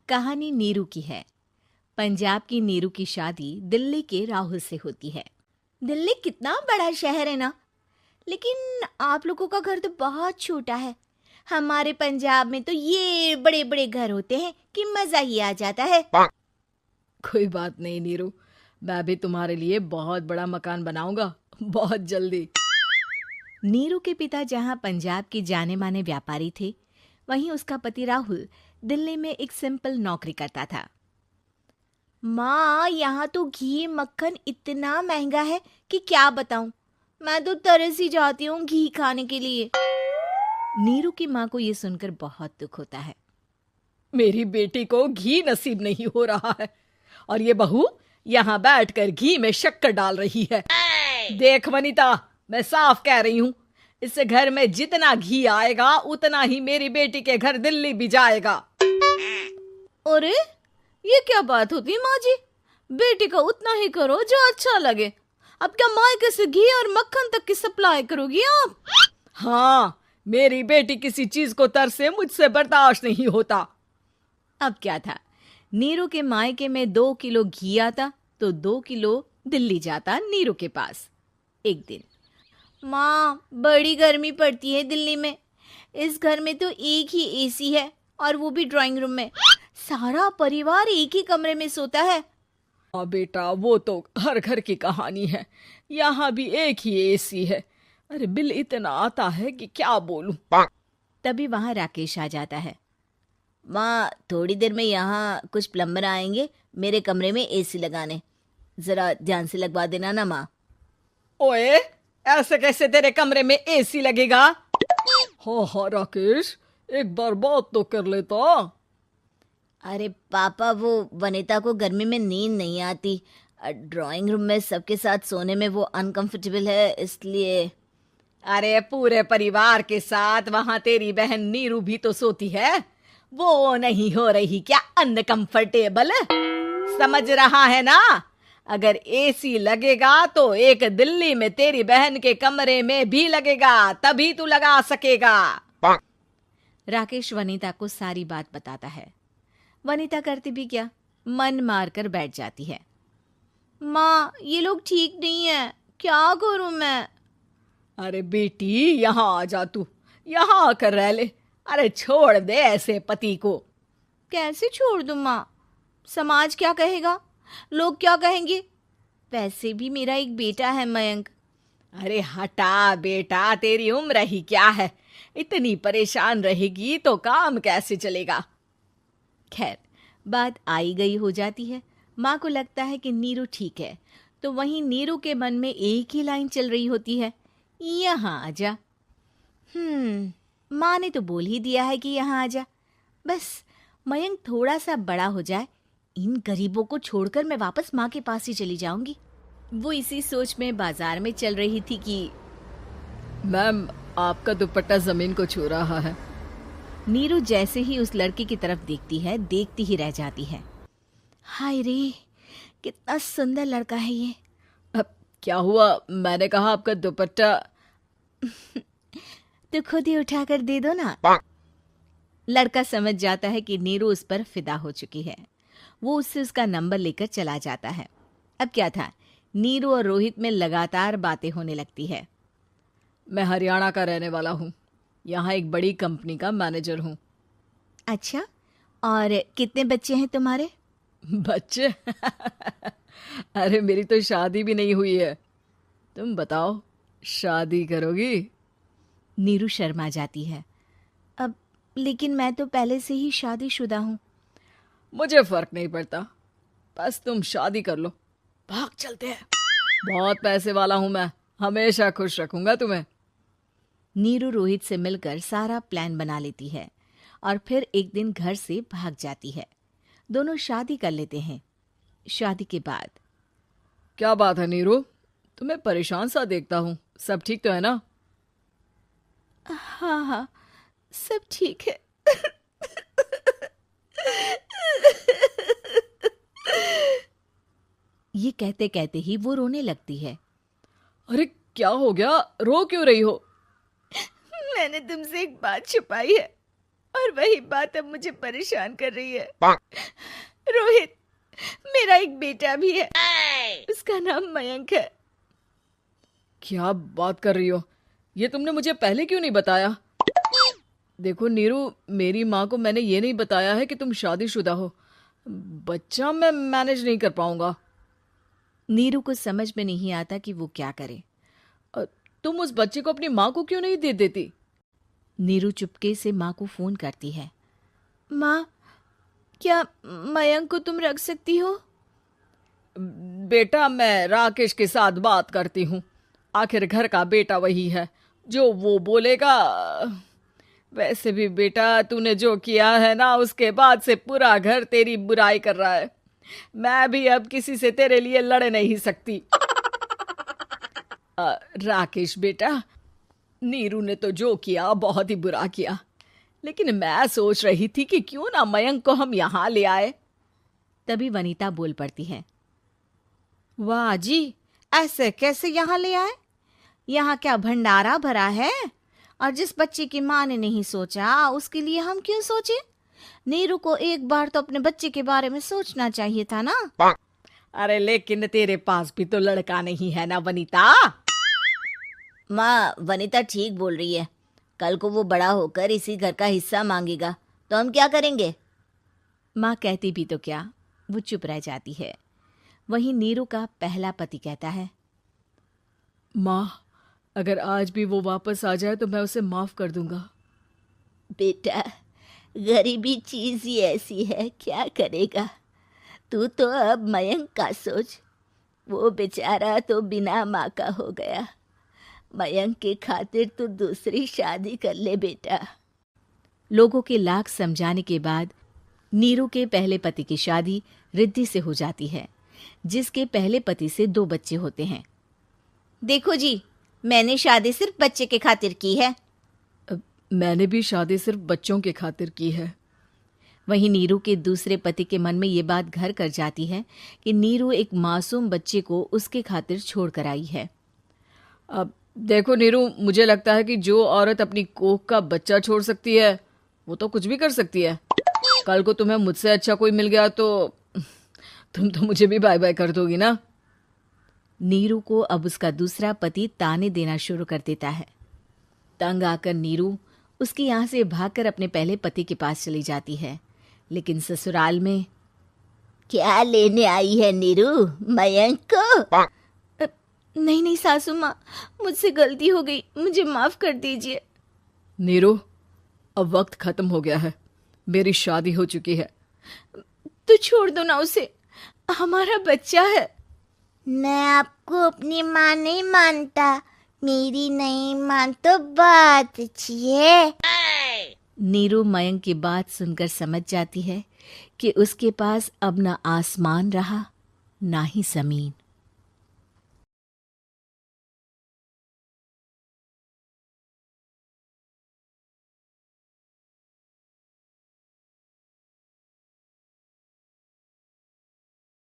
कहानी नीरू की है। पंजाब की नीरू की शादी दिल्ली के राहुल से होती है। दिल्ली कितना बड़ा शहर है ना, लेकिन आप लोगों का घर तो बहुत छोटा है। हमारे पंजाब में तो ये बड़े बड़े घर होते हैं कि मजा ही आ जाता है। कोई बात नहीं नीरू, मैं भी तुम्हारे लिए बहुत बड़ा मकान बनाऊंगा बहुत जल्दी। नीरू के पिता जहाँ पंजाब के जाने माने व्यापारी थे, वहीं उसका पति राहुल दिल्ली में एक सिंपल नौकरी करता था। माँ, यहाँ तो घी मक्खन इतना महंगा है कि क्या बताऊं। मैं तो तरस ही जाती हूँ घी खाने के लिए। नीरू की माँ को ये सुनकर बहुत दुख होता है। मेरी बेटी को घी नसीब नहीं हो रहा है और ये बहू यहाँ बैठकर घी में शक्कर डाल रही है। देख वनिता, मैं साफ कह रही हूँ, इस घर में जितना घी आएगा उतना ही मेरी बेटी के घर दिल्ली भी जाएगा। अरे ये क्या बात होती माँ जी, बेटी का उतना ही करो जो अच्छा लगे। अब क्या मायके से घी और मक्खन तक की सप्लाई करोगी आप? हाँ, मेरी बेटी किसी चीज को तरसे मुझसे बर्दाश्त नहीं होता। अब क्या था, नीरू के मायके में 2 किलो घी आता तो 2 किलो दिल्ली जाता नीरू के पास। एक दिन, माँ बड़ी गर्मी पड़ती है दिल्ली में। इस घर में तो एक ही एसी है और वो भी ड्राइंग रूम में। सारा परिवार एक ही कमरे में सोता है। हाँ बेटा, वो तो हर घर की कहानी है। यहाँ भी एक ही एसी है। अरे बिल इतना आता है कि क्या बोलूं। तभी वहां राकेश आ जाता है। माँ, थोड़ी देर में यहाँ कुछ प्लम्बर आएंगे मेरे कमरे में एसी लगाने, जरा ध्यान से लगवा देना ना माँ। ओए, ऐसे कैसे तेरे कमरे में एसी लगेगा? हाँ राकेश, एक बार बात तो कर लेता। अरे पापा, वो वनिता को गर्मी में नींद नहीं आती। ड्राइंग रूम में सबके साथ सोने में वो अनकंफर्टेबल है, इसलिए। अरे पूरे परिवार के साथ वहां तेरी बहन नीरू भी तो सोती है, वो नहीं हो रही क्या अनकंफर्टेबल? समझ रहा है ना? अगर एसी लगेगा तो एक दिल्ली में तेरी बहन के कमरे में भी लगेगा, तभी तू लगा सकेगा। राकेश वनिता को सारी बात बताता है। वनिता करती भी क्या, मन मार कर बैठ जाती है। माँ, ये लोग ठीक नहीं है, क्या करूं मैं? अरे बेटी, यहाँ आ जा, तू यहाँ आकर रह ले। अरे छोड़ दे ऐसे पति को। कैसे छोड़ दूं माँ? समाज क्या कहेगा, लोग क्या कहेंगे? वैसे भी मेरा एक बेटा है मयंक। अरे हटा बेटा, तेरी उम्र ही क्या है, इतनी परेशान रहेगी तो काम कैसे चलेगा। खैर, बात आई गई हो जाती है। माँ को लगता है कि नीरू ठीक है, तो वहीं नीरू के मन में एक ही लाइन चल रही होती है, यहाँ आजा। माँ ने तो बोल ही दिया है कि यहाँ आजा। बस मयंक थोड़ा सा बड़ा हो जाए, इन गरीबों को छोड़कर मैं वापस माँ के पास ही चली जाऊंगी। वो इसी सोच में बाजार में चल रही थी कि मैम, आपका दुपट्टा जमीन को छू रहा है। नीरू जैसे ही उस लड़के की तरफ देखती है, देखती ही रह जाती है। हाय रे, कितना सुंदर लड़का है ये। अब क्या हुआ? मैंने कहा आपका दुपट्टा। तो खुद ही उठाकर दे दो ना। लड़का समझ जाता है कि नीरू उस पर फिदा हो चुकी है। वो उससे उसका नंबर लेकर चला जाता है। अब क्या था, नीरू और रोहित में लगातार बातें होने लगती है। मैं हरियाणा का रहने वाला हूँ, यहाँ एक बड़ी कंपनी का मैनेजर हूँ। अच्छा, और कितने बच्चे हैं तुम्हारे? बच्चे? अरे मेरी तो शादी भी नहीं हुई है। तुम बताओ, शादी करोगी? नीरू शर्मा जाती है। अब लेकिन मैं तो पहले से ही शादीशुदा हूँ। मुझे फर्क नहीं पड़ता, बस तुम शादी कर लो, भाग चलते हैं। बहुत पैसे वाला हूं मैं, हमेशा खुश रखूंगा तुम्हें। नीरू रोहित से मिलकर सारा प्लान बना लेती है और फिर एक दिन घर से भाग जाती है। दोनों शादी कर लेते हैं। शादी के बाद, क्या बात है नीरू, तुम्हें परेशान सा देखता हूँ, सब ठीक तो है ना? हाँ हाँ, सब ठीक है। ये कहते कहते ही वो रोने लगती है। अरे क्या हो गया, रो क्यों रही हो? मैंने तुमसे एक बात छुपाई है। और वही बात अब मुझे परेशान कर रही है। रोहित, मेरा एक बेटा भी है, उसका नाम मयंक है। क्या बात कर रही हो? ये तुमने मुझे पहले क्यों नहीं बताया? देखो नीरू, मेरी माँ को मैंने ये नहीं बताया है कि तुम शादीशुदा हो। बच्चा मैं मैनेज नहीं कर पाऊंगा। नीरू को समझ में नहीं आता कि वो क्या करे। तुम उस बच्चे को अपनी माँ को क्यों नहीं दे देती? नीरू चुपके से माँ को फोन करती है। माँ, क्या मयंक को तुम रख सकती हो? बेटा, मैं राकेश के साथ बात करती हूँ। आखिर घर का बेटा वही है, जो वो बोलेगा। वैसे भी बेटा, तूने जो किया है ना, उसके बाद से पूरा घर तेरी बुराई कर रहा है। मैं भी अब किसी से तेरे लिए लड़ नहीं सकती। राकेश बेटा, नीरू ने तो जो किया बहुत ही बुरा किया, लेकिन मैं सोच रही थी कि क्यों ना मयंक को हम यहाँ ले आए। तभी वनीता बोल पड़ती है। वाह जी, ऐसे कैसे यहाँ ले आए? यहाँ क्या भंडारा भरा है? और जिस बच्चे की माँ ने नहीं सोचा, उसके लिए हम क्यों सोचे? नीरू को एक बार तो अपने बच्चे के बारे में सोचना चाहिए था ना। अरे लेकिन तेरे पास भी तो लड़का नहीं है ना वनीता। माँ, वनीता ठीक बोल रही है। कल को वो बड़ा होकर इसी घर का हिस्सा मांगेगा तो हम क्या करेंगे? माँ कहती भी तो क्या, वो चुप रह जाती है। वहीं नीरू का पहला पति कहता है। माँ, अगर आज भी वो वापस आ जाए तो मैं उसे माफ कर दूंगा। बेटा, गरीबी चीज ही ऐसी है, क्या करेगा। तू तो अब मयंक का सोच। वो बेचारा तो बिना माँ का हो गया। मयंक के खातिर तू दूसरी शादी कर ले बेटा। लोगों के लाख समझाने के बाद नीरू के पहले पति की शादी रिद्धि से हो जाती है, जिसके पहले पति से 2 बच्चे होते हैं। देखो जी, मैंने शादी सिर्फ बच्चे के खातिर की है। मैंने भी शादी सिर्फ बच्चों के खातिर की है। वहीं नीरू के दूसरे पति के मन में ये बात घर कर जाती है कि नीरू एक मासूम बच्चे को उसके खातिर छोड़ कर आई है। अब देखो नीरू, मुझे लगता है कि जो औरत अपनी कोख का बच्चा छोड़ सकती है, वो तो कुछ भी कर सकती है। कल को तुम्हें मुझसे अच्छा कोई मिल गया तो तुम तो मुझे भी बाय बाय कर दोगी ना। नीरू को अब उसका दूसरा पति ताने देना शुरू कर देता है। तंग आकर नीरू उसके यहाँ से भागकर अपने पहले पति के पास चली जाती है, लेकिन ससुराल में क्या लेने आई है नीरू, मयंक को? नहीं नहीं सासू माँ, मुझसे गलती हो गई, मुझे माफ कर दीजिए। नीरू, अब वक्त खत्म हो गया है, मेरी शादी हो चुकी है। तो छोड़ दो ना उसे, हमारा बच्चा है। मैं आपको अपनी माँ नहीं मानता, मेरी नहीं मान तो बात अच्छी है। नीरू मयंक की बात सुनकर समझ जाती है कि उसके पास अब ना आसमान रहा ना ही जमीन।